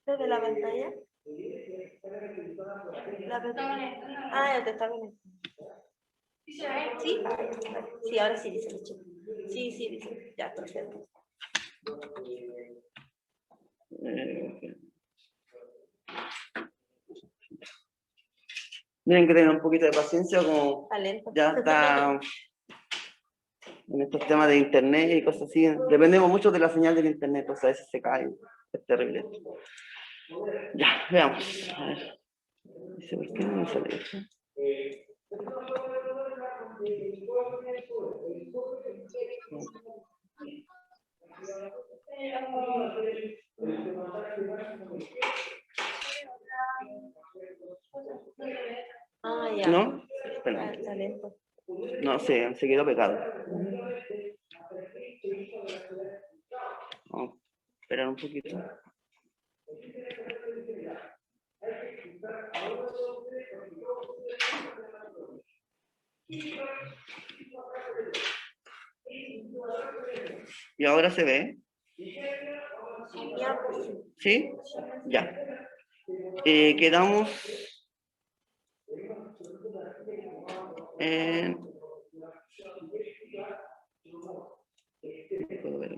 ¿Desde la pantalla? Ah, ya te está conectando. ¿Sí? Sí, ahora sí dice el chico. Sí, sí, dice. Ya, perfecto. Miren que tengan un poquito de paciencia, como Talento. ya está en estos temas de internet y cosas así. Dependemos mucho de la señal del internet, pues a veces se cae. Es terrible. Ya, veamos. A ver. Dice, ¿por qué no me sale esto? Ah, ya. ¿No? Espera. Talento. No sé, se quedó pegado. Vamos a esperar un poquito. ¿Y ahora se ve? ¿Sí? Ya. Quedamos en... ¿Puedo ver?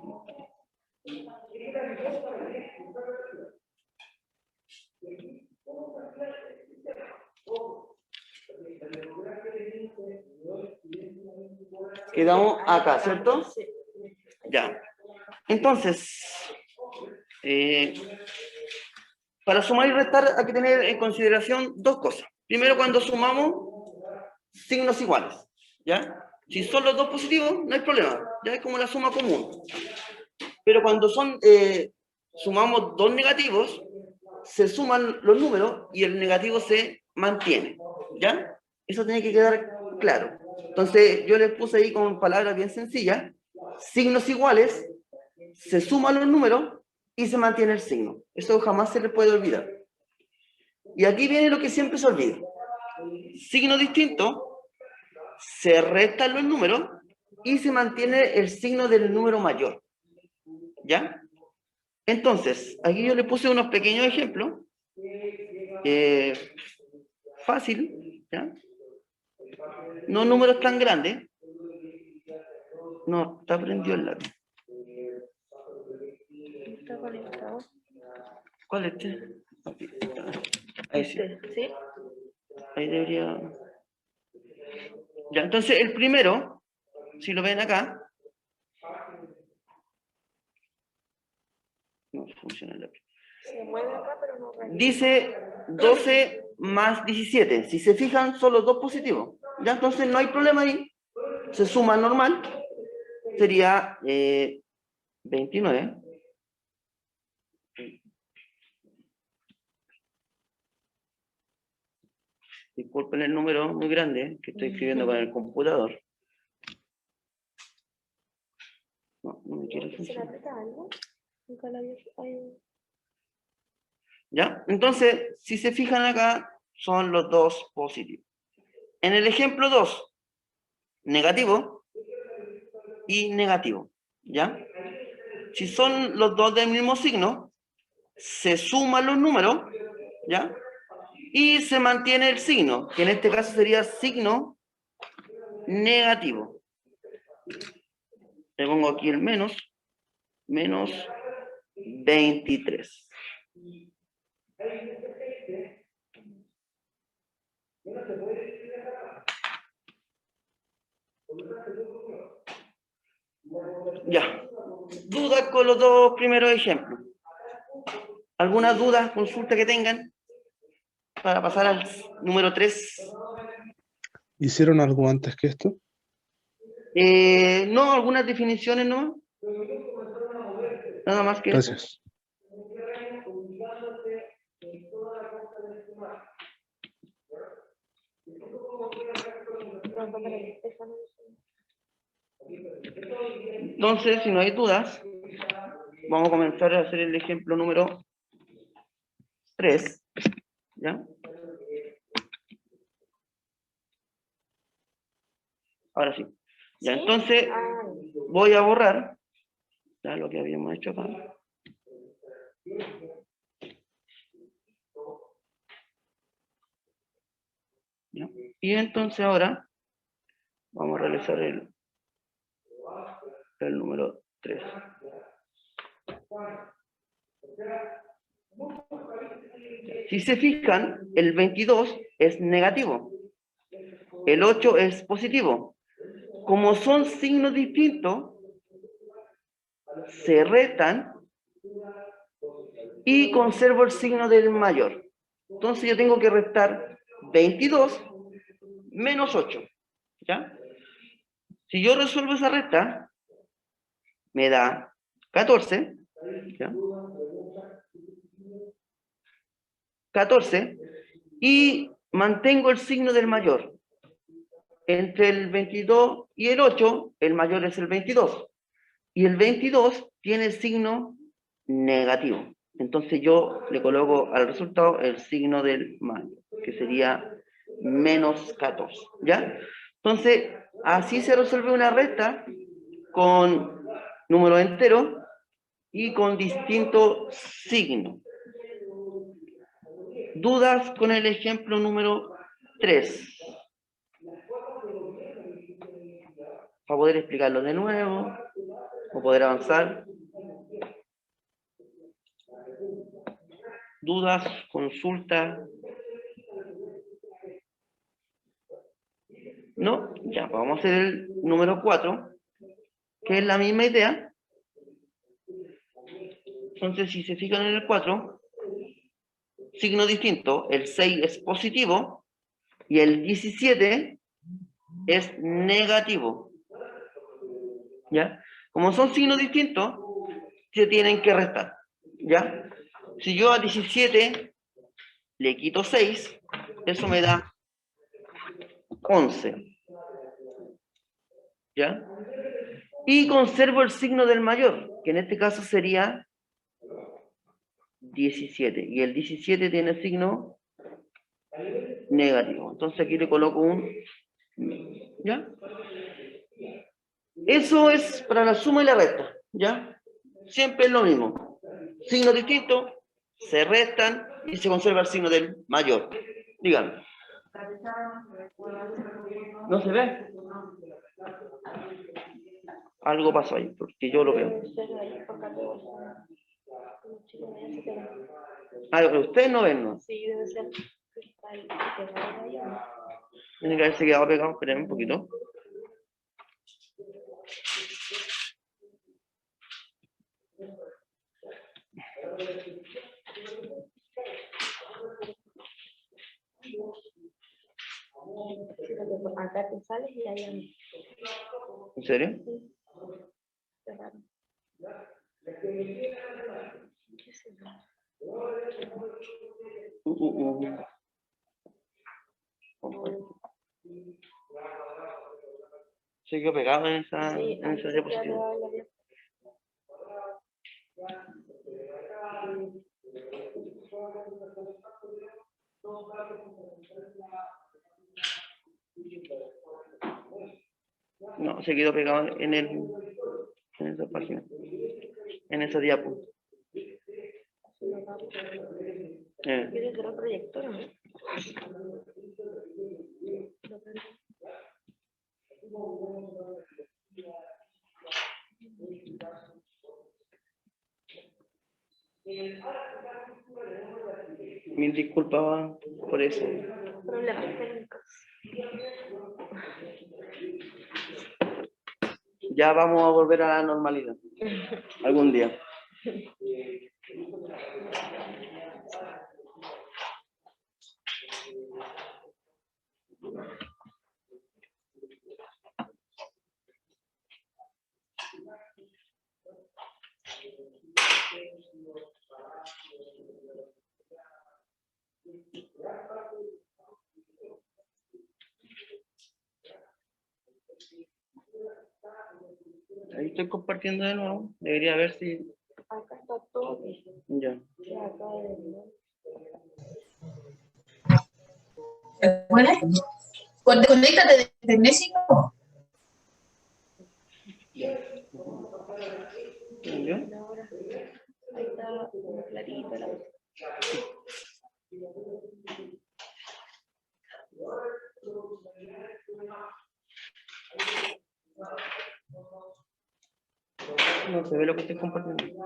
Quedamos acá, ¿cierto? Ya. Entonces, para sumar y restar hay que tener en consideración dos cosas. Primero, cuando sumamos signos iguales, ¿ya? Si son los dos positivos, no hay problema, ya es como la suma común. Pero cuando sumamos dos negativos, se suman los números y el negativo se mantiene, ¿ya? Eso tiene que quedar claro. Entonces, yo les puse ahí con palabras bien sencillas, signos iguales, se suman los números y se mantiene el signo. Eso jamás se les puede olvidar. Y aquí viene lo que siempre se olvida. Signo distinto, se restan los números y se mantiene el signo del número mayor, ¿ya? Entonces, aquí yo le puse unos pequeños ejemplos. Fácil, ¿ya? No números tan grandes. No, está prendido el lápiz. Está conectado. ¿Cuál es este? Ahí sí. ¿Sí? Ahí debería... Ya, entonces el primero, si lo ven acá, no funciona el lápiz. Se mueve acá, pero no Dice 12 más 17. Si se fijan, son los dos positivos. Ya, entonces no hay problema ahí. Se suma normal. Sería 29. Disculpen el número muy grande que estoy escribiendo con el computador. No, no me quiere funcionar. ¿Se le aprieta algo? Nunca la había... ¿Ya? Entonces, si se fijan acá, son los dos positivos. En el ejemplo 2, negativo y negativo. ¿Ya? Si son los dos del mismo signo, se suman los números, ¿ya? Y se mantiene el signo, que en este caso sería signo negativo. Le pongo aquí el menos 23. Ya. ¿Dudas con los dos primeros ejemplos? ¿Alguna duda, consulta que tengan? Para pasar al número 3. ¿Hicieron algo antes que esto? No, algunas definiciones no. Nada más que Gracias. eso. Entonces, si no hay dudas, vamos a comenzar a hacer el ejemplo número 3. ¿Ya? Ahora sí. Ya, entonces voy a borrar ya lo que habíamos hecho acá. Y entonces ahora vamos a realizar el número 3. Si se fijan, el 22 es negativo, el 8 es positivo. Como son signos distintos, se restan y conservo el signo del mayor. Entonces yo tengo que restar 22 menos 8. ¿Ya? Si yo resuelvo esa resta, me da 14. ¿Ya? 14. Y mantengo el signo del mayor. Entre el 22 y el 8, el mayor es el 22. Y el 22 tiene signo negativo. Entonces yo le coloco al resultado el signo del mayor, que sería menos 14. ¿Ya? Entonces, así se resuelve una resta con números enteros y con distintos signos. ¿Dudas con el ejemplo número 3? Para poder explicarlo de nuevo o poder avanzar. ¿Dudas? ¿Consultas? ¿No? Ya, vamos a hacer el número 4, que es la misma idea. Entonces, si se fijan en el 4, signo distinto, el 6 es positivo y el 17 es negativo. ¿Ya? Como son signos distintos, se tienen que restar. ¿Ya? Si yo a 17 le quito 6, eso me da 11. ¿Ya? Y conservo el signo del mayor, que en este caso sería 17. Y el 17 tiene signo negativo. Entonces aquí le coloco un... ¿Ya? Eso es para la suma y la resta. ¿Ya? Siempre es lo mismo. Signos distintos, se restan y se conserva el signo del mayor. Díganme. ¿No se ve? Algo pasó ahí, porque yo lo veo. Ah, ustedes no ven, ¿no? Sí, debe ser. Tiene que haberse quedado pegado, esperen un poquito. Acá te sales y allá no. ¿En serio? Sí. Qué raro. ¿Qué es eso? Se quedó pegado en esa, Sí, en esa diapositiva. No, se quedó pegado en esa página, en esa diapo. ¿Quieres ver el proyector, no? Mil disculpas por eso. Problemas técnicos. Ya vamos a volver a la normalidad. Algún día. Ahí estoy compartiendo de nuevo. Debería ver si... Acá está todo. Ya. Ya acá Bueno, conéctate de internet, si no. ¿Ya? ahora. Ahí está como clarito la cosa. no se ve lo que estoy compartiendo.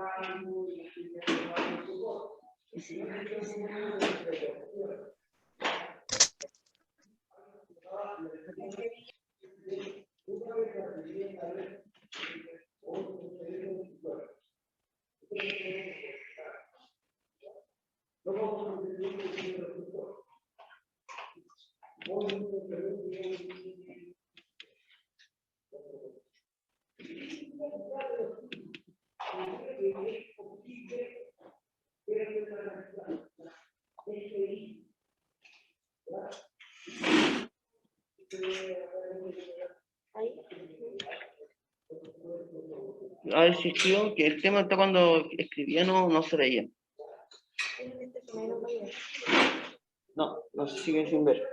A ver si escribo, que el tema está cuando escribía no se veía. No, no se sigue sin ver.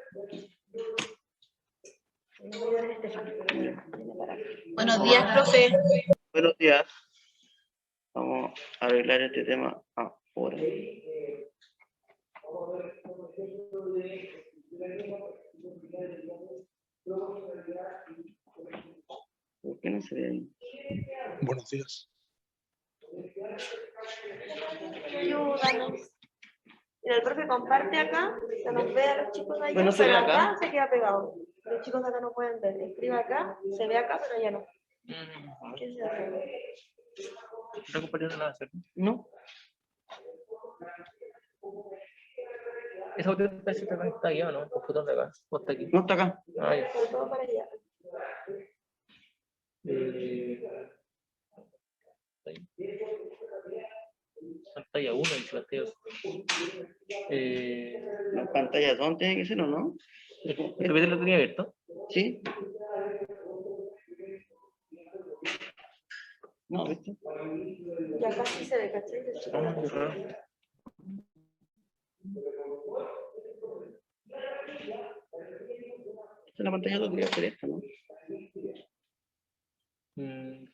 Buenos días, profe. Buenos días. Vamos a arreglar este tema ahora. ¿Por qué no se ve ahí? Buenos días. Ayúdanos. Mira, el profe comparte acá, se nos ve a los chicos de allá, Bueno, se ve pero acá. acá se queda pegado. Los chicos de acá no pueden ver. Escribe acá, se ve acá, pero ya no. ¿Qué se hace? ¿Está compartiendo nada, cierto? No. ¿Esa otra especie está ahí o no? ¿O fue de acá? ¿O está aquí? No está acá. Ah, ya. Sobre todo para allá. Ahí. Pantalla 1 y pantalla 2. La pantalla 2 tiene que ser, ¿o no? ¿Este video lo tenía abierto? ¿Sí? No, ¿viste? Y acá sí se ve, ¿cachai? Los chicos de Ah, acá qué sí. raro. La pantalla 2 debería ser esta, ¿no? Qué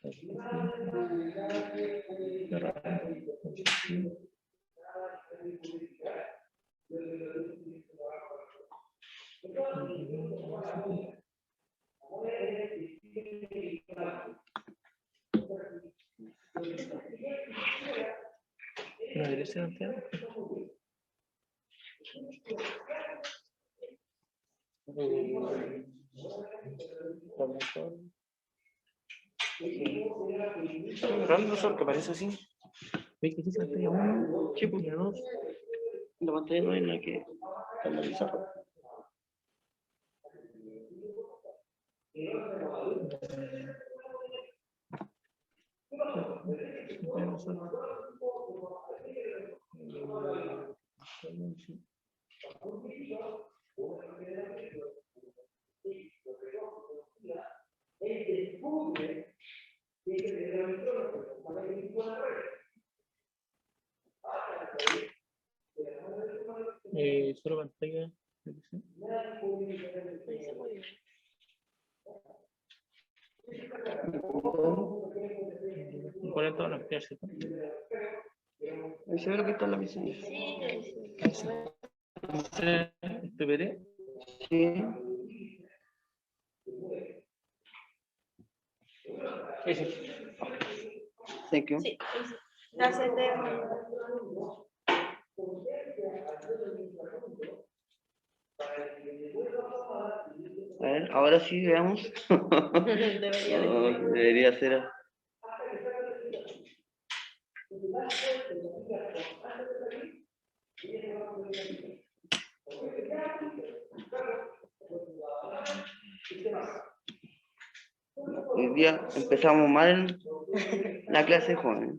raro. ¿No debería ser Santiago? Raro, no sé, que parece así. ¿Veis que dice pantalla 1? Sí, pues. Pantalla 2. La pantalla 2 es la que está en la pizarra. Solo pantalla. ¿Cuál es toda la ampliar, cierto? Ahí se ve lo que está en la pizarra. Entonces, ¿este veré? Sí. Sí. Thank you. Sí, ahí sí. Gracias, Teo. A ver, ahora sí veamos. Debería de. No, debería ser. Hoy día empezamos mal la clase joven.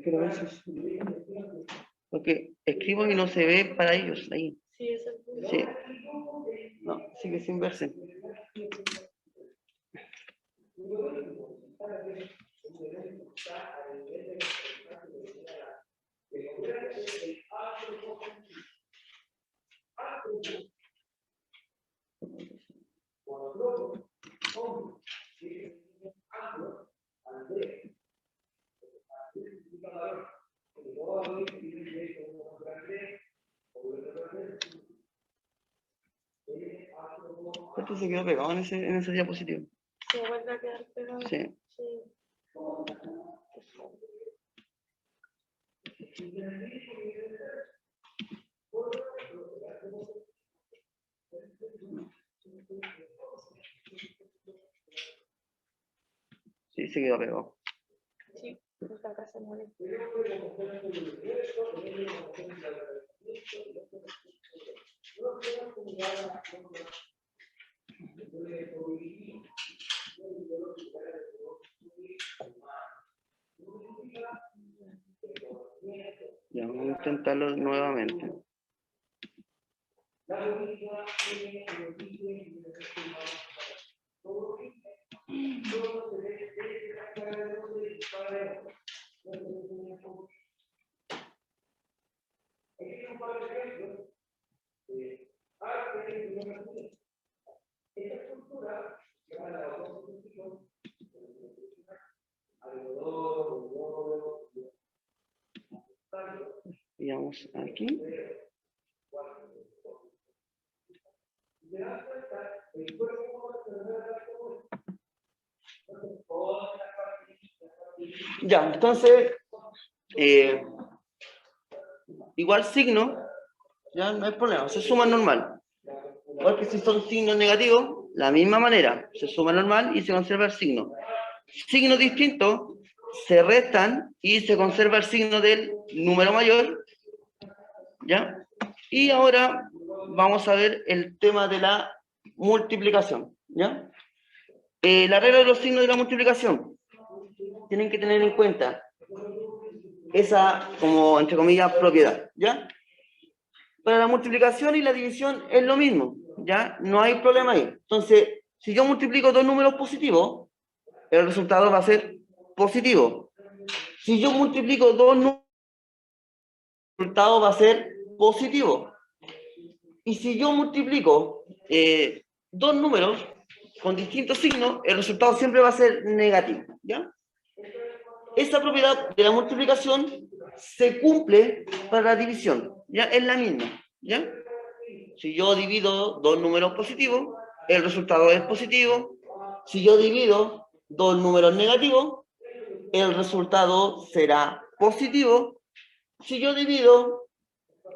Pero a veces, porque escribo y no se ve para ellos ahí. Sí, eso es muy Sí. No, sigue sin verse. Esto se quedó pegado en esa diapositiva. Se vuelve a quedar pegado. Sí. Sí. Sí, se quedó pegado. Sí, porque acá se mueve. Ya, vamos a intentarlo nuevamente. Y vamos aquí. Ya, entonces, igual signo, ya no hay problema, se suma normal. Igual que si son signos negativos, la misma manera, se suma normal y se conserva el signo. Signos distintos se restan y se conserva el signo del número mayor, ¿ya? Y ahora vamos a ver el tema de la multiplicación, ¿ya? La regla de los signos de la multiplicación. Tienen que tener en cuenta esa, como entre comillas, propiedad, ¿ya? Para la multiplicación y la división es lo mismo, ¿ya? No hay problema ahí. Entonces, si yo multiplico dos números positivos, el resultado va a ser positivo. Si yo multiplico dos números, el resultado va a ser positivo. Y si yo multiplico dos números con distintos signos, el resultado siempre va a ser negativo, ¿ya? Esa propiedad de la multiplicación se cumple para la división, ¿ya? Es la misma, ¿ya? Si yo divido dos números positivos, el resultado es positivo. Si yo divido dos números negativos, el resultado será positivo. Si yo divido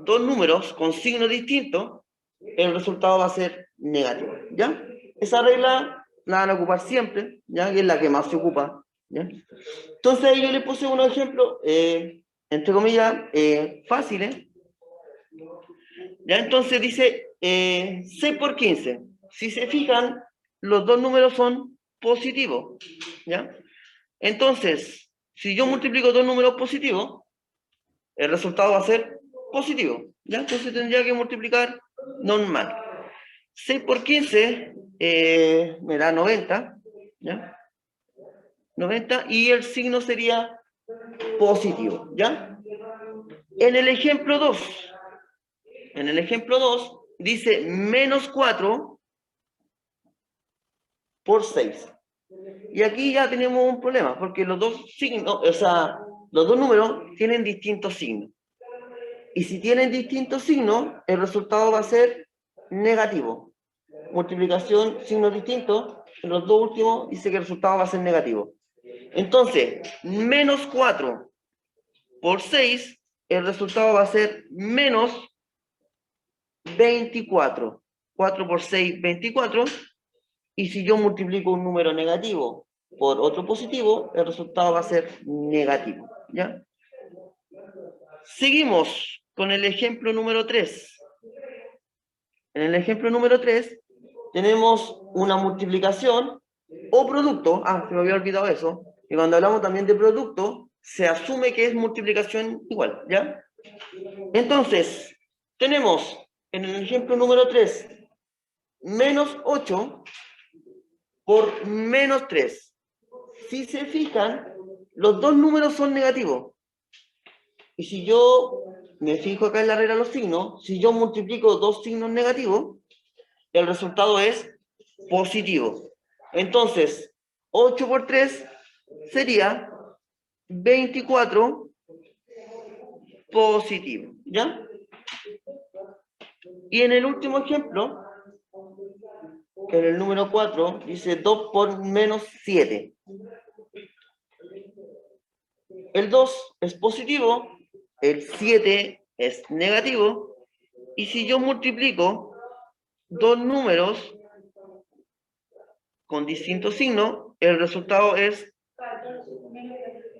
dos números con signos distintos, el resultado va a ser negativo, ¿ya? Esa regla la van a ocupar siempre, ¿ya? Que es la que más se ocupa, ¿ya? Entonces ahí yo les puse unos ejemplos, entre comillas, fáciles. ¿Ya? Entonces dice 6 por 15. Si se fijan, los dos números son positivos, ¿ya? Entonces, si yo multiplico dos números positivos, el resultado va a ser positivo, ¿ya? Entonces tendría que multiplicar normal. 6 por 15 me da 90, ¿ya? 90, y el signo sería positivo, ¿ya? En el ejemplo 2 dice menos 4 por 6. Y aquí ya tenemos un problema, porque los dos signos, o sea, los dos números tienen distintos signos. Y si tienen distintos signos, el resultado va a ser negativo. Multiplicación, signos distintos, en los dos últimos dice que el resultado va a ser negativo. Entonces, menos 4 por 6, el resultado va a ser menos 24. 4 por 6, 24. Y si yo multiplico un número negativo por otro positivo, el resultado va a ser negativo, ¿ya? Seguimos con el ejemplo número 3. En el ejemplo número 3 tenemos una multiplicación o producto. Se me había olvidado eso. Y cuando hablamos también de producto, se asume que es multiplicación igual, ¿ya? Entonces, tenemos en el ejemplo número 3 menos 8 por menos 3. Si se fijan, los dos números son negativos. Y si yo me fijo acá en la regla de los signos, si yo multiplico dos signos negativos, el resultado es positivo. Entonces, 8 por 3 sería 24 positivo, ¿ya? Y en el último ejemplo, en el número 4, dice 2 por menos 7. El 2 es positivo, el 7 es negativo, y si yo multiplico dos números con distintos signos, el resultado es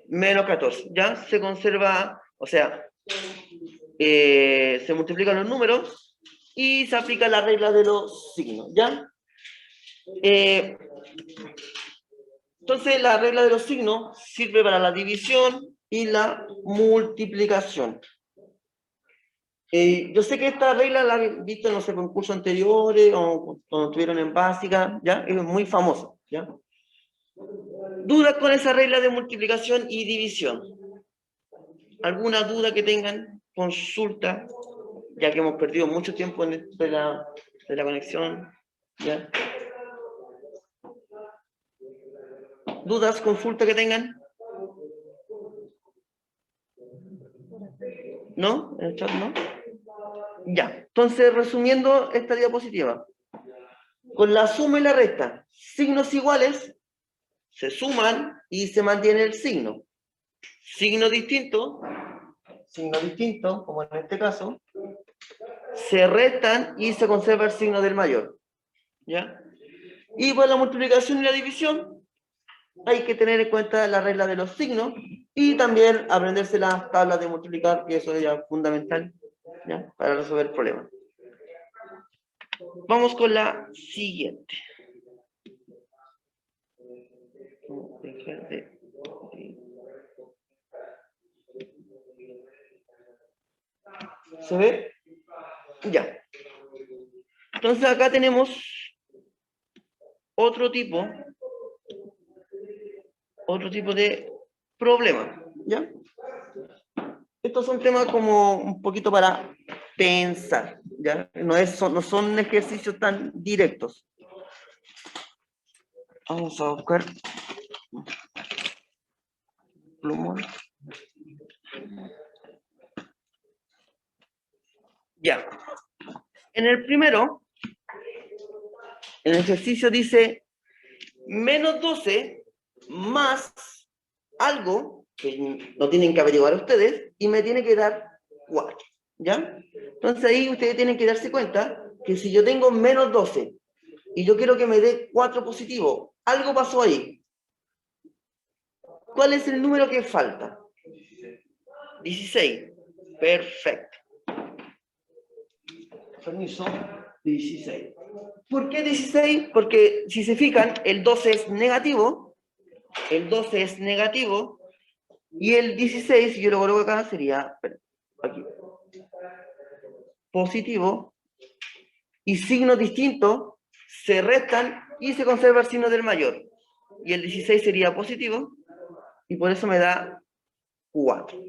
menos 14. Ya se conserva, o sea, se multiplican los números y se aplica la regla de los signos, ¿ya? Entonces, la regla de los signos sirve para la división y la multiplicación. Yo sé que esta regla la han visto en los concursos anteriores o cuando estuvieron en básica, ¿ya? Es muy famosa, ¿ya? ¿Dudas con esa regla de multiplicación y división? ¿Alguna duda que tengan? Consulta, ya que hemos perdido mucho tiempo en esto de la conexión, ¿ya? ¿Dudas, consulta que tengan? ¿No? ¿En el chat no? Ya, entonces resumiendo esta diapositiva. Con la suma y la resta, signos iguales, se suman y se mantiene el signo. Signo distinto, como en este caso, se restan y se conserva el signo del mayor. ¿Ya? Y para la multiplicación y la división, hay que tener en cuenta la regla de los signos y también aprenderse las tablas de multiplicar, que eso es ya fundamental, ¿ya? Para resolver problemas. Vamos con la siguiente. ¿Se ve? Ya. Entonces acá tenemos otro tipo de problema, ¿ya? Estos son temas como un poquito para pensar, ¿ya? No son ejercicios tan directos. Vamos a buscar plumón. Ya. En el primero, el ejercicio dice menos 12 más algo que no tienen que averiguar ustedes y me tiene que dar 4, ¿ya? Entonces ahí ustedes tienen que darse cuenta que si yo tengo menos 12 y yo quiero que me dé 4 positivo, algo pasó ahí. ¿Cuál es el número que falta? 16. Perfecto. Permiso. 16. ¿Por qué 16? Porque si se fijan, el 12 es negativo, y el 16, si yo lo coloco acá, sería, aquí, positivo, y signos distintos se restan y se conserva el signo del mayor. Y el 16 sería positivo, y por eso me da 4.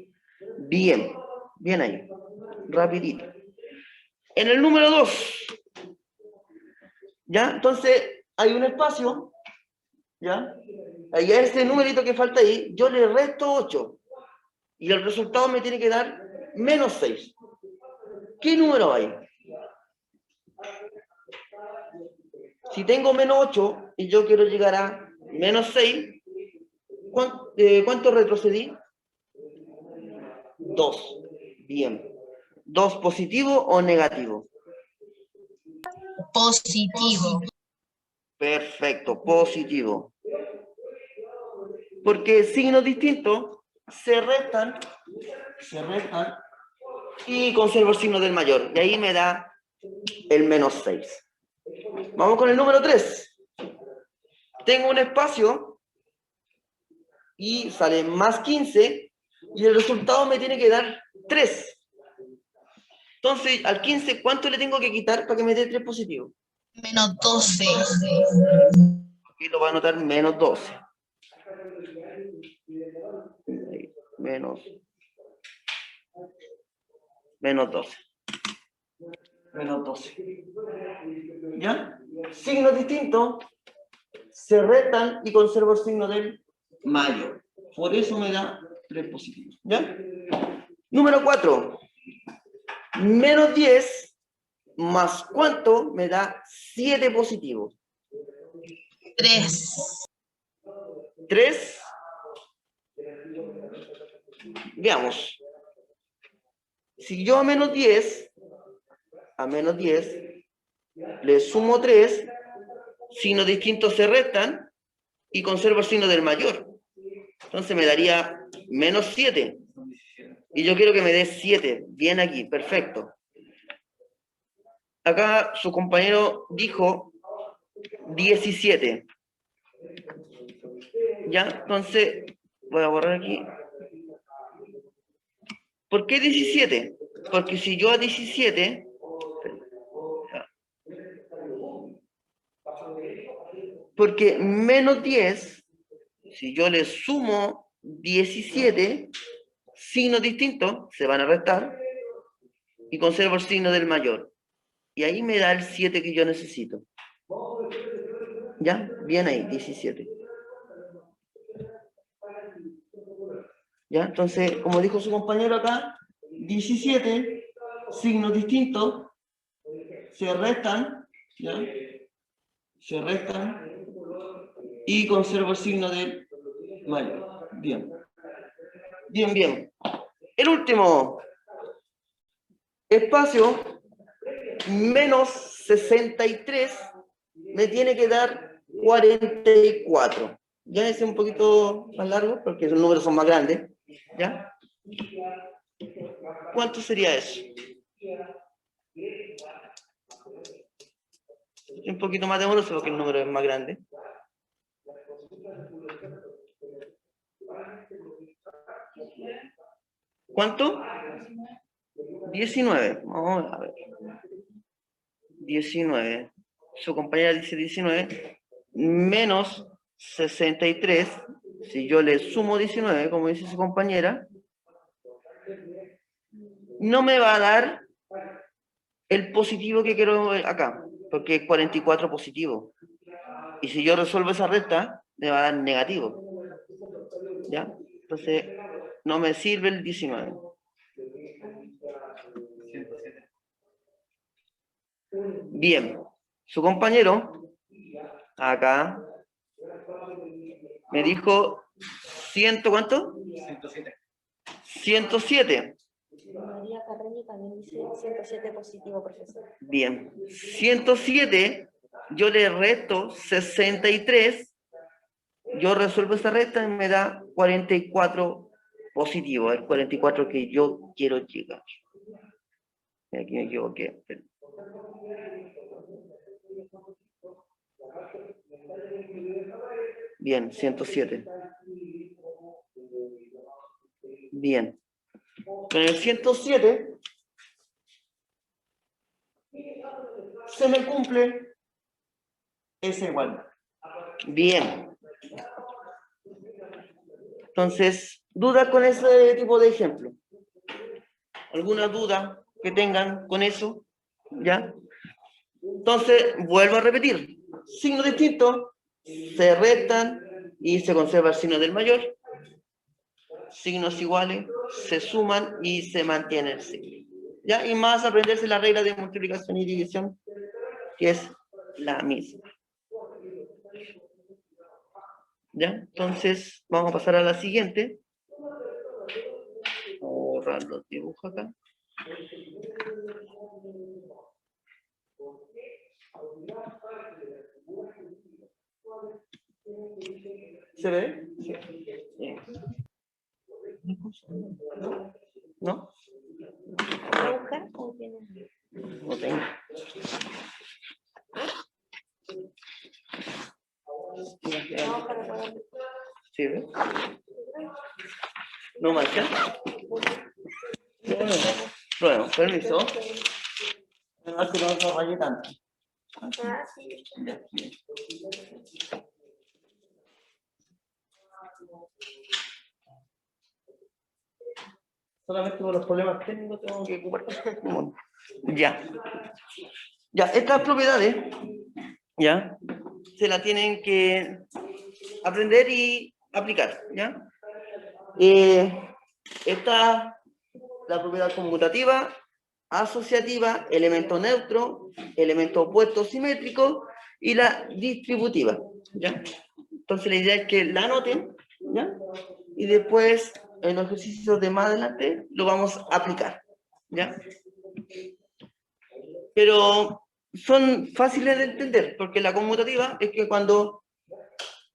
Bien, bien ahí, rapidito. En el número 2, ¿ya? Entonces, hay un espacio, ¿ya? Ahí a ese numerito que falta ahí, yo le resto 8. Y el resultado me tiene que dar menos 6. ¿Qué número hay? Si tengo menos 8 y yo quiero llegar a menos 6, ¿cuánto retrocedí? 2. Bien. ¿2 positivo o negativo? Positivo. Perfecto, positivo. Porque signos distintos se restan y conservo el signo del mayor. Y ahí me da el menos 6. Vamos con el número 3. Tengo un espacio y sale más 15 y el resultado me tiene que dar 3. Entonces, al 15, ¿cuánto le tengo que quitar para que me dé 3 positivo? Menos 12. Aquí lo voy a anotar menos 12. Menos 12. Menos 12. ¿Ya? Signos distintos se restan y conservo el signo del mayor. Por eso me da 3 positivos. ¿Ya? Número 4. Menos 10 más ¿cuánto? Me da 7 positivos. 3. 3. Veamos. Si yo a menos 10 le sumo 3, signos distintos se restan y conservo el signo del mayor. Entonces me daría menos 7. Y yo quiero que me dé 7. Bien aquí, perfecto. Acá su compañero dijo 17. ¿Ya? Entonces, voy a borrar aquí. ¿Por qué 17? Porque si yo a 17... Porque menos 10, si yo le sumo 17, signos distintos se van a restar y conservo el signo del mayor. Y ahí me da el 7 que yo necesito. ¿Ya? Bien ahí, 17. ¿Ya? Entonces, como dijo su compañero acá, 17 signos distintos se restan, ¿ya? Se restan y conservo el signo del mayor. Bien. Bien, bien. El último. Espacio menos 63 me tiene que dar 44. Ya es un poquito más largo porque los números son más grandes. ¿Ya? ¿Cuánto sería eso? Un poquito más demoroso porque el número es más grande. ¿Cuánto? 19. Vamos a ver. 19. Su compañera dice 19. Menos 63. Si yo le sumo 19, como dice su compañera, no me va a dar el positivo que quiero acá, porque es 44 positivo. Y si yo resuelvo esa recta, me va a dar negativo. ¿Ya? Entonces, no me sirve el 19. Bien. Su compañero, acá, me dijo, ¿cuánto? 107. María Carreño también dice 107 positivo, profesor. Bien. 107, yo le resto 63, yo resuelvo esta recta y me da 44 positivo, el 44 que yo quiero llegar. Aquí me equivoqué. Bien, 107. Bien. Con el 107 se me cumple esa igualdad. Bien. Entonces, ¿duda con ese tipo de ejemplo? ¿Alguna duda que tengan con eso? ¿Ya? Entonces, vuelvo a repetir. Signos distintos se restan y se conserva el signo del mayor. Signos iguales se suman y se mantiene el signo. ¿Ya? Y más aprenderse la regla de multiplicación y división, que es la misma. ¿Ya? Entonces, vamos a pasar a la siguiente. Vamos a borrar los dibujos acá. ¿Se ve? Sí. Bien. ¿No? ¿Va a buscar o tiene? No tengo. No, para poder. ¿Sí ve? ¿No marcha? Bueno, permiso. A ver si no se raye tanto. Ah, sí. Ya, bien. Solamente por los problemas técnicos tengo que ocupar. Ya. Ya, estas propiedades, ya, se las tienen que aprender y aplicar, ¿ya? Está la propiedad conmutativa, asociativa, elemento neutro, elemento opuesto simétrico y la distributiva, ¿ya? Entonces la idea es que la anoten, ¿ya? Y después en los ejercicios de más adelante lo vamos a aplicar, ¿ya? Pero son fáciles de entender, porque la conmutativa es que cuando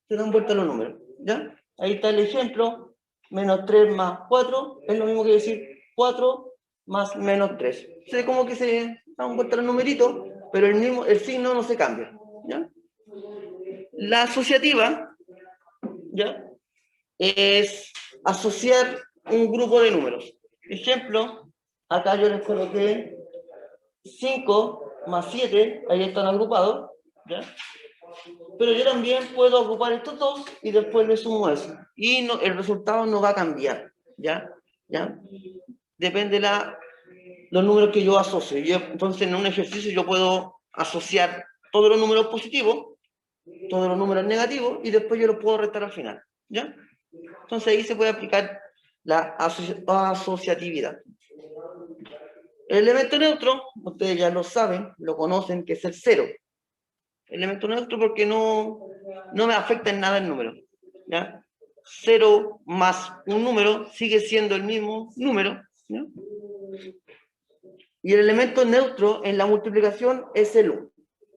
se dan vuelta los números, ¿ya? Ahí está el ejemplo, menos 3 más 4, es lo mismo que decir 4 más menos 3. O sea, como que se dan vuelta los numeritos, pero el signo no se cambia, ¿ya? La asociativa, ¿ya? Es asociar un grupo de números. Ejemplo, acá yo les coloqué 5 más 7, ahí están agrupados, ¿ya? Pero yo también puedo agrupar estos dos y después le sumo eso. Y no, el resultado no va a cambiar, ¿ya? ¿Ya? Depende los números que yo asocio. Entonces, en un ejercicio yo puedo asociar todos los números positivos, todos los números negativos, y después yo los puedo restar al final, ¿ya? Entonces ahí se puede aplicar la asociatividad. El elemento neutro, ustedes ya lo saben, lo conocen, que es el 0. Elemento neutro porque no me afecta en nada el número, ¿ya? 0 más un número sigue siendo el mismo número, ¿ya? Y el elemento neutro en la multiplicación es el 1,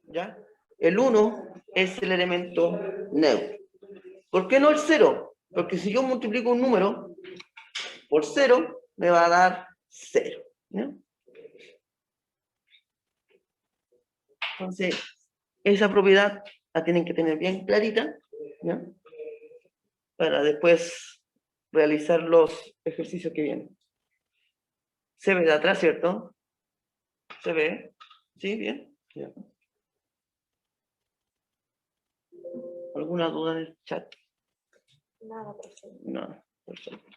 ¿ya? El 1 es el elemento neutro. ¿Por qué no el 0? Porque si yo multiplico un número por 0, me va a dar 0, ¿ya? Entonces, esa propiedad la tienen que tener bien clarita, ¿ya? Para después realizar los ejercicios que vienen. Se ve de atrás, ¿cierto? ¿Se ve? ¿Sí? ¿Bien? Ya. ¿Alguna duda en el chat? Nada, profesor. No, perfecto.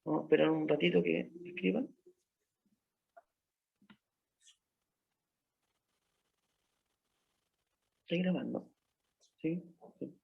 Vamos a esperar un ratito que escriban. ¿Estoy grabando? ¿Sí? Sí.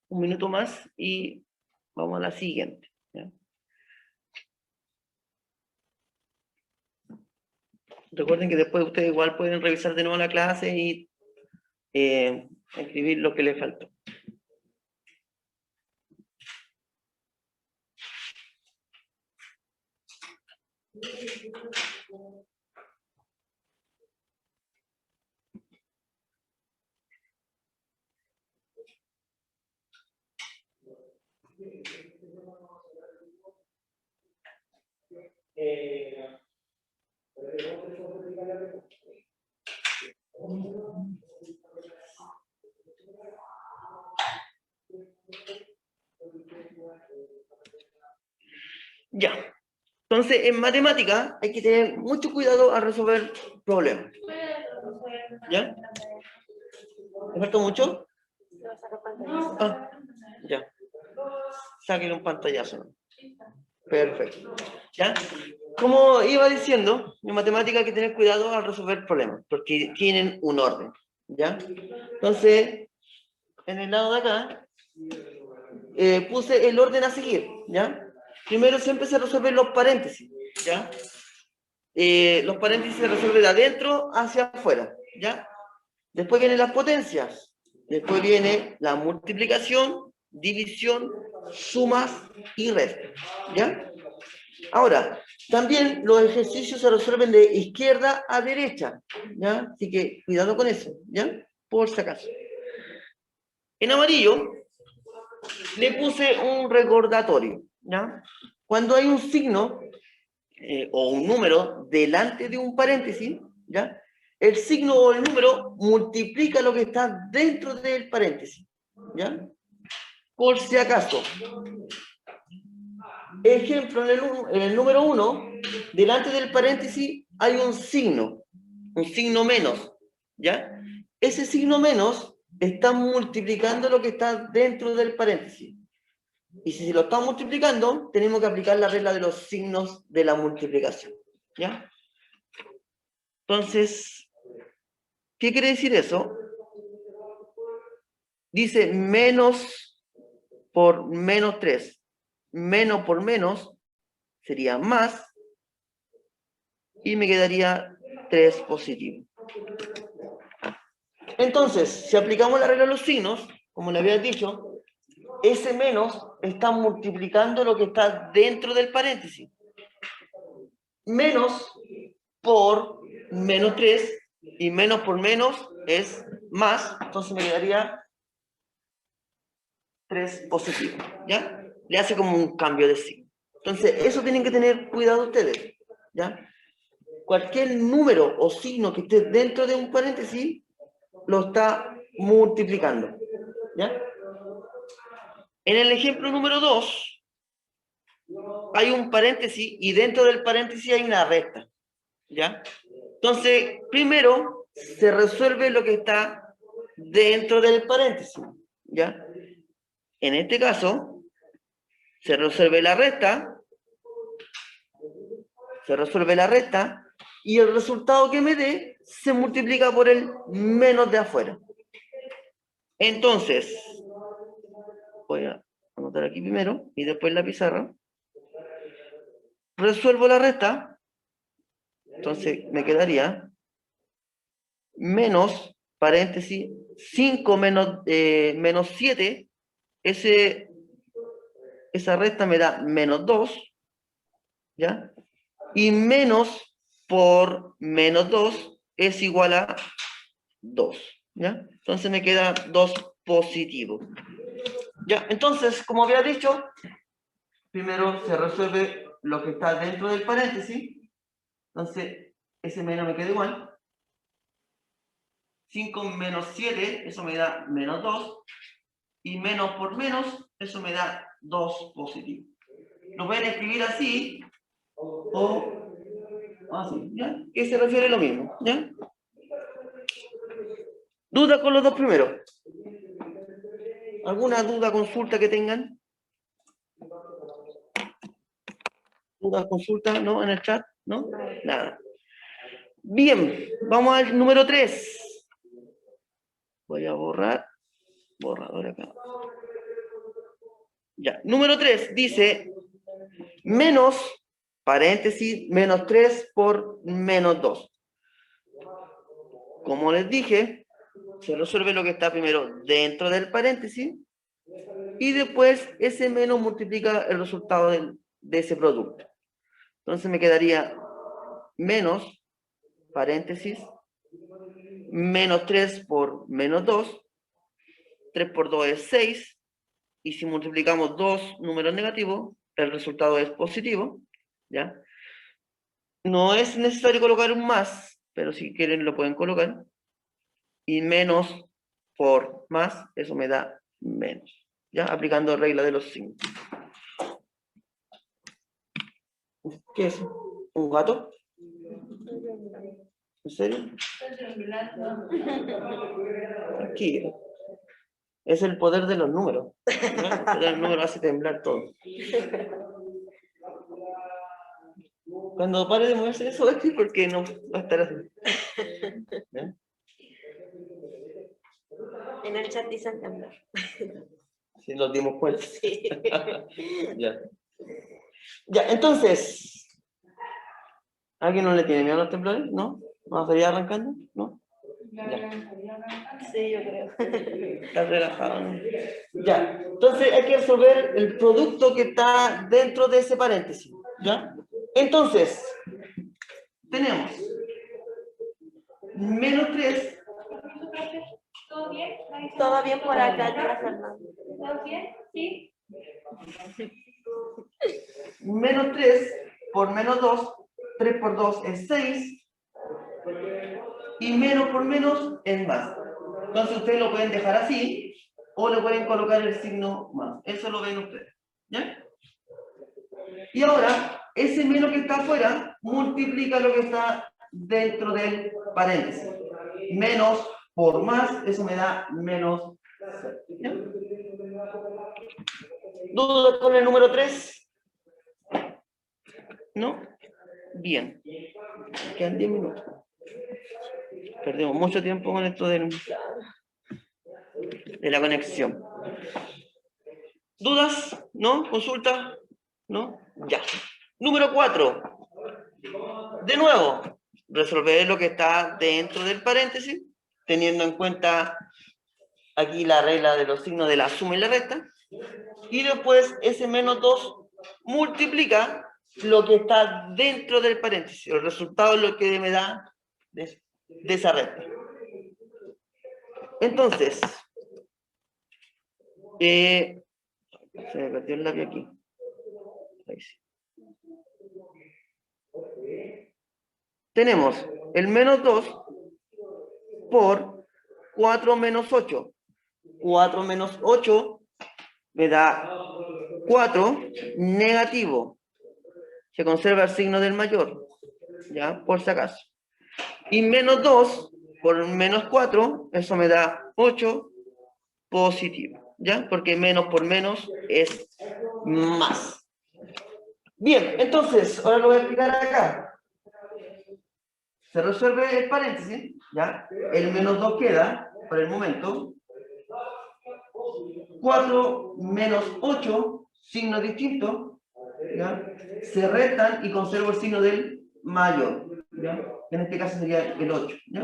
Un minuto más y vamos a la siguiente, ¿ya? Recuerden que después ustedes igual pueden revisar de nuevo la clase y escribir lo que les faltó. Ya. Entonces, en matemática hay que tener mucho cuidado al resolver problemas. ¿Ya? ¿Te falta mucho? Ah, ya. Saquen un pantallazo, ¿no? Perfecto. ¿Ya? Como iba diciendo, en matemática hay que tener cuidado al resolver problemas, porque tienen un orden. ¿Ya? Entonces, en el lado de acá, puse el orden a seguir, ¿ya? Primero siempre se resuelven los paréntesis, ¿ya? Los paréntesis se resuelven de adentro hacia afuera, ¿ya? Después vienen las potencias, después viene la multiplicación, división, sumas y restas, ¿ya? Ahora, también los ejercicios se resuelven de izquierda a derecha, ¿ya? Así que cuidado con eso, ¿ya? Por si acaso. En amarillo le puse un recordatorio, ¿ya? Cuando hay un signo o un número delante de un paréntesis, ¿ya? El signo o el número multiplica lo que está dentro del paréntesis, ¿ya? Por si acaso. Ejemplo, en el número 1, delante del paréntesis hay un signo menos, ¿ya? Ese signo menos está multiplicando lo que está dentro del paréntesis. Y si lo estamos multiplicando, tenemos que aplicar la regla de los signos de la multiplicación, ¿ya? Entonces, ¿qué quiere decir eso? Dice menos por menos 3. Menos por menos sería más. Y me quedaría 3 positivo. Entonces, si aplicamos la regla de los signos, como le había dicho, ese menos está multiplicando lo que está dentro del paréntesis. Menos por menos 3, y menos por menos es más, entonces me quedaría 3 positivo, ¿ya? Le hace como un cambio de signo. Entonces, eso tienen que tener cuidado ustedes, ¿ya? Cualquier número o signo que esté dentro de un paréntesis, lo está multiplicando, ¿ya? En el ejemplo número 2, hay un paréntesis y dentro del paréntesis hay una resta, ¿ya? Entonces, primero se resuelve lo que está dentro del paréntesis, ¿ya? En este caso, se resuelve la resta, y el resultado que me dé se multiplica por el menos de afuera. Entonces, voy a anotar aquí primero y después la pizarra. Resuelvo la resta, entonces me quedaría menos, paréntesis, 5 menos 7, esa resta me da menos 2, ¿ya? Y menos por menos 2 es igual a 2, ¿ya? Entonces me queda 2 positivo. Ya, entonces, como había dicho, primero se resuelve lo que está dentro del paréntesis, entonces ese menos me queda igual. 5 menos 7, eso me da menos 2, y menos por menos, eso me da 2 positivo. Lo pueden escribir así, o así, ¿ya? Que se refiere a lo mismo, ¿ya? ¿Duda con los dos primeros? ¿Alguna duda, consulta que tengan? ¿Duda, consulta? ¿No? ¿En el chat? ¿No? Nada. Bien, vamos al número 3. Voy a borrar. Borrador acá. Ya, número 3 dice menos, paréntesis, menos 3 por menos 2. Como les dije, se resuelve lo que está primero dentro del paréntesis y después ese menos multiplica el resultado de ese producto. Entonces me quedaría menos, paréntesis, menos 3 por menos 2. 3 por 2 es 6. Y si multiplicamos dos números negativos, el resultado es positivo, ¿ya? No es necesario colocar un más, pero si quieren lo pueden colocar. Y menos por más, eso me da menos, ¿ya? Aplicando regla de los signos. ¿Qué es? ¿Un gato? ¿En serio? Tranquilo. Es el poder de los números, ¿no? El poder de los números hace temblar todo. Cuando pare de moverse eso es porque no va a estar así. ¿Eh? En el chat dicen temblar. Si nos dimos cuenta. Sí. Ya. Ya, entonces. ¿Alguien no le tiene miedo a los temblores? ¿No? ¿No estaría arrancando? ¿No? Ya. Sí, yo creo. Está relajado, ¿no? Ya. Entonces hay que resolver el producto que está dentro de ese paréntesis. ¿Ya? Entonces, tenemos menos 3. ¿Todo bien por acá, tía Fernanda? Menos 3 por menos 2. 3 por 2 es 6. Y menos por menos es más. Entonces ustedes lo pueden dejar así o le pueden colocar el signo más. Eso lo ven ustedes. ¿Ya? Y ahora, ese menos que está afuera multiplica lo que está dentro del paréntesis. Menos por más, eso me da menos 0. ¿Ya? ¿Dudas con el número 3? ¿No? Bien. Quedan 10 minutos. Perdemos mucho tiempo con esto de la conexión. ¿Dudas? ¿No? ¿Consulta? ¿No? Ya. Número 4. De nuevo, resolver lo que está dentro del paréntesis, teniendo en cuenta aquí la regla de los signos de la suma y la resta. Y después ese menos 2 multiplica lo que está dentro del paréntesis. El resultado es lo que me da de esa resta. Entonces, se me perdió el lápiz aquí. Ahí sí. Tenemos el menos 2 por 4 menos 8. 4 menos 8 me da 4 negativo. Se conserva el signo del mayor, ¿ya? Por si acaso. Y menos 2 por menos 4, eso me da 8 positivo, ¿ya? Porque menos por menos es más. Bien, entonces, ahora lo voy a explicar acá. Se resuelve el paréntesis, ¿ya? El menos 2 queda, por el momento. 4 menos 8, signo distinto, ¿ya? Se restan y conservo el signo del mayor, ¿ya? En este caso sería el 8, ¿ya?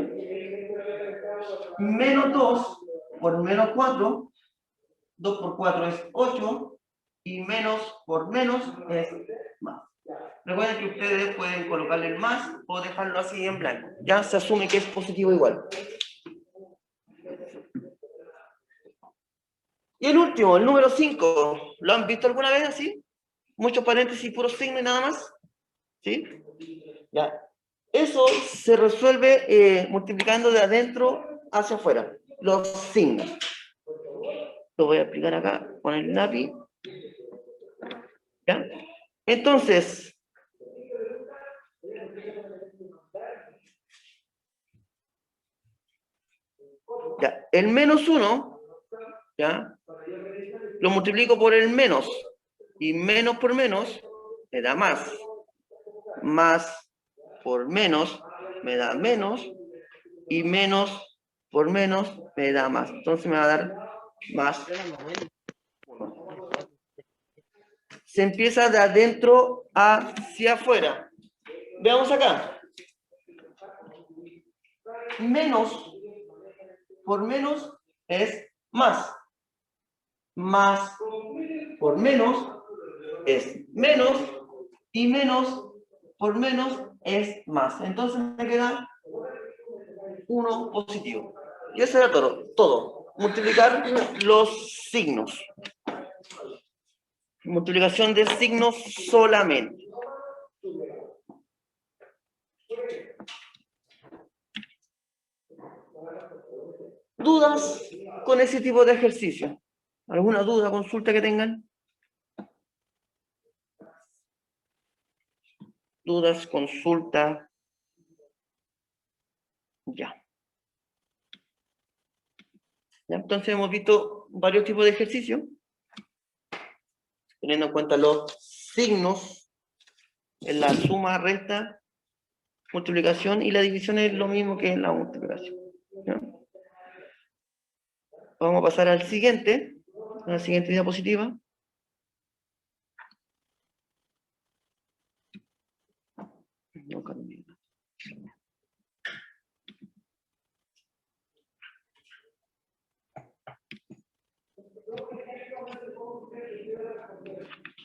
Menos 2 por menos 4, 2 por 4 es 8, y menos por menos es más. Recuerden que ustedes pueden colocarle el más o dejarlo así en blanco. Ya se asume que es positivo igual. Y el último, el número 5. ¿Lo han visto alguna vez así? Muchos paréntesis, puros signos y nada más. ¿Sí? Ya. Eso se resuelve multiplicando de adentro hacia afuera. Los signos. Lo voy a explicar acá con el lápiz. ¿Ya? Entonces, ya, el menos 1, ¿ya? Lo multiplico por el menos. Y menos por menos me da más. Más por menos me da menos. Y menos por menos me da más. Entonces me va a dar más 1. Se empieza de adentro hacia afuera. Veamos acá. Menos por menos es más. Más por menos es menos. Y menos por menos es más. Entonces me queda 1 positivo. Y eso era todo. Multiplicar los signos. Multiplicación de signos solamente. ¿Dudas con ese tipo de ejercicio? ¿Alguna duda, consulta que tengan? ¿Dudas, consulta? Ya. Entonces hemos visto varios tipos de ejercicios, teniendo en cuenta los signos en la suma, resta, multiplicación, y la división es lo mismo que en la multiplicación. ¿Ya? vamos a pasar al siguiente, a la siguiente diapositiva. No cambié.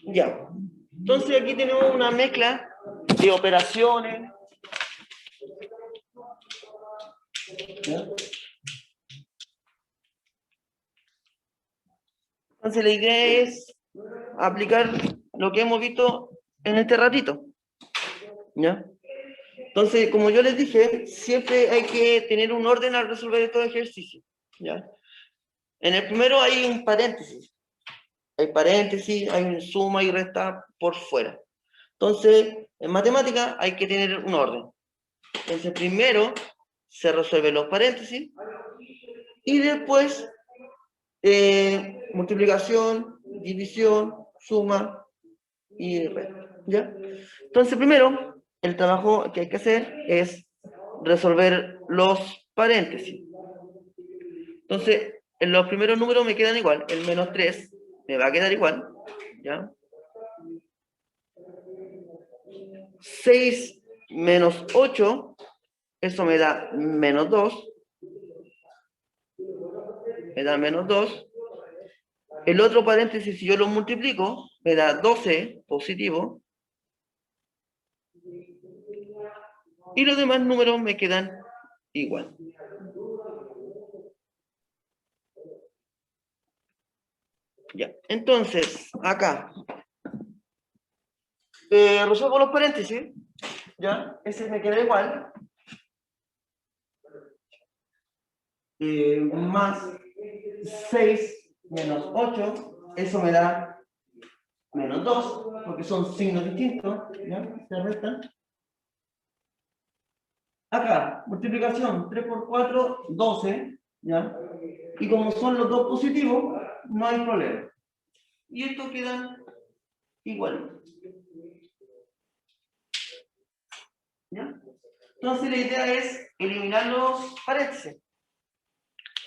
Ya. Entonces aquí tenemos una mezcla de operaciones. ¿Ya? Entonces la idea es aplicar lo que hemos visto en este ratito. ¿Ya? Entonces, como yo les dije, siempre hay que tener un orden al resolver estos ejercicios. ¿Ya? En el primero hay un paréntesis. Hay paréntesis, hay un suma y resta por fuera. Entonces, en matemática hay que tener un orden. Entonces, primero se resuelven los paréntesis y después multiplicación, división, suma y resta. ¿Ya? Entonces, primero, el trabajo que hay que hacer es resolver los paréntesis. Entonces, en los primeros números me quedan igual. El menos 3 me va a quedar igual. ¿Ya? 6 menos 8, eso me da menos 2. Me da menos 2. El otro paréntesis, si yo lo multiplico, me da 12 positivo. Y los demás números me quedan igual. Ya, entonces, acá. Resuelvo los paréntesis. Ya, ese me queda igual. Más 6 menos 8, eso me da menos 2, porque son signos distintos, ¿ya? Se restan. Acá, multiplicación, 3 por 4, 12, ¿ya? Y como son los dos positivos, no hay problema. Y estos quedan igual. ¿Ya? Entonces la idea es eliminar los paréntesis.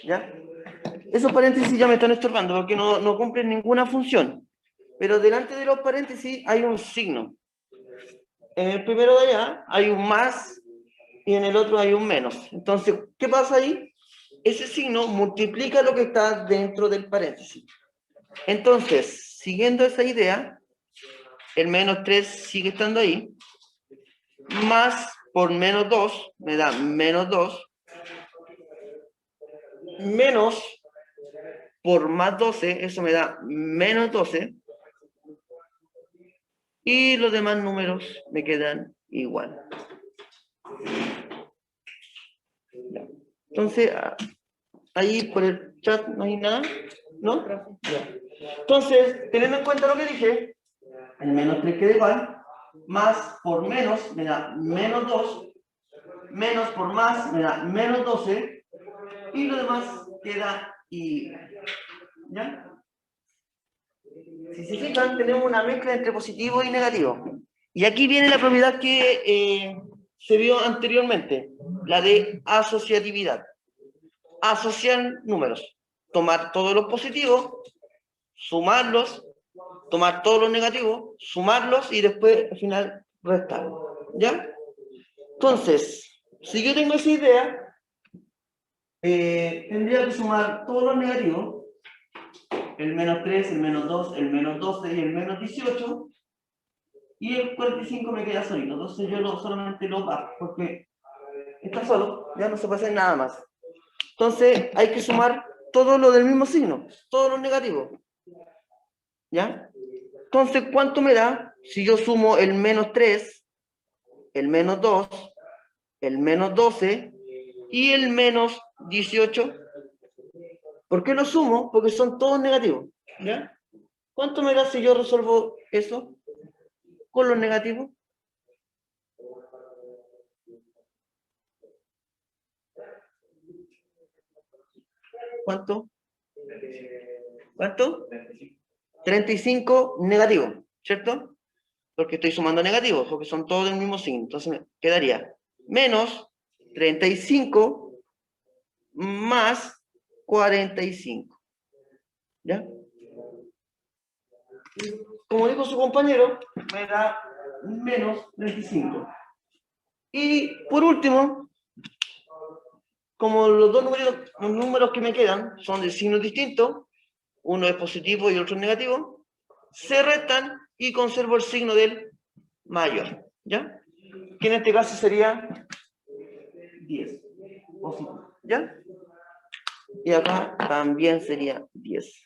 ¿Ya? Esos paréntesis ya me están estorbando porque no cumplen ninguna función. Pero delante de los paréntesis hay un signo. En el primero de allá hay un más y en el otro hay un menos. Entonces, ¿qué pasa ahí? Ese signo multiplica lo que está dentro del paréntesis. Entonces, siguiendo esa idea, el menos 3 sigue estando ahí. Más por menos 2 me da menos 2. Menos por más 12, eso me da menos 12. Y los demás números me quedan igual. Entonces, ahí por el chat no hay nada, ¿no? Ya. Entonces, teniendo en cuenta lo que dije, el menos 3 queda igual, más por menos me da menos 2, menos por más me da menos 12, y lo demás queda igual. ¿Ya? Si se fijan, tenemos una mezcla entre positivo y negativo. Y aquí viene la propiedad que se vio anteriormente, la de asociatividad. Asociar números. Tomar todos los positivos, sumarlos, tomar todos los negativos, sumarlos y después al final restar. ¿Ya? Entonces, si yo tengo esa idea, tendría que sumar todos los negativos, el menos 3, el menos 2, el menos 12 y el menos 18, y el 45 me queda solito. Entonces yo solamente lo bajo, porque está solo, ya no se puede hacer nada más. Entonces hay que sumar todo lo del mismo signo, todos los negativos. ¿Ya? Entonces, ¿cuánto me da si yo sumo el menos 3, el menos 2, el menos 12 y el menos 18? ¿Por qué lo sumo? Porque son todos negativos. ¿Ya? ¿Cuánto me da si yo resuelvo eso con los negativos? ¿Cuánto? ¿Cuánto? 35 negativo, ¿cierto? Porque estoy sumando negativos, porque son todos del mismo signo. Entonces me quedaría menos 35 más 45. ¿Ya? Como dijo su compañero, me da menos 25. Y por último, como los dos números que me quedan son de signos distintos, uno es positivo y otro es negativo, se restan y conservo el signo del mayor, ¿ya? Que en este caso sería 10, positivo, ¿ya? Y acá también sería 10.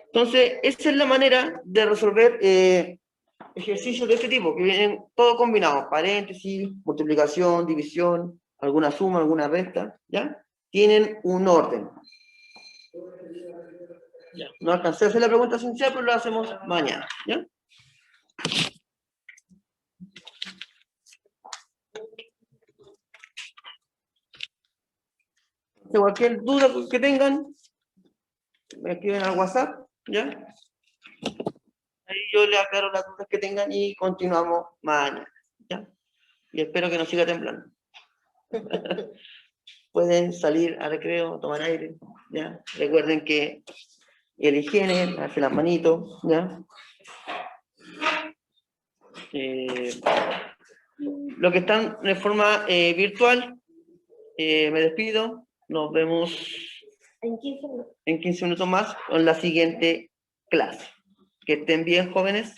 Entonces, esa es la manera de resolver ejercicios de este tipo, que vienen todos combinados, paréntesis, multiplicación, división, alguna suma, alguna resta, ¿ya? Tienen un orden. Ya. No alcancé a hacer la pregunta esencial, pero lo hacemos mañana, ¿ya? De cualquier duda que tengan, me escriben al WhatsApp, ¿ya? Ahí yo le aclaro las dudas que tengan y continuamos mañana, ¿ya? Y espero que no siga temblando. Pueden salir al recreo, tomar aire, ¿ya? Recuerden que el higiene, lavarse las manitos, ¿ya? Los que están de forma virtual, me despido. Nos vemos En 15 minutos. en 15 minutos más con la siguiente clase. Que estén bien, jóvenes.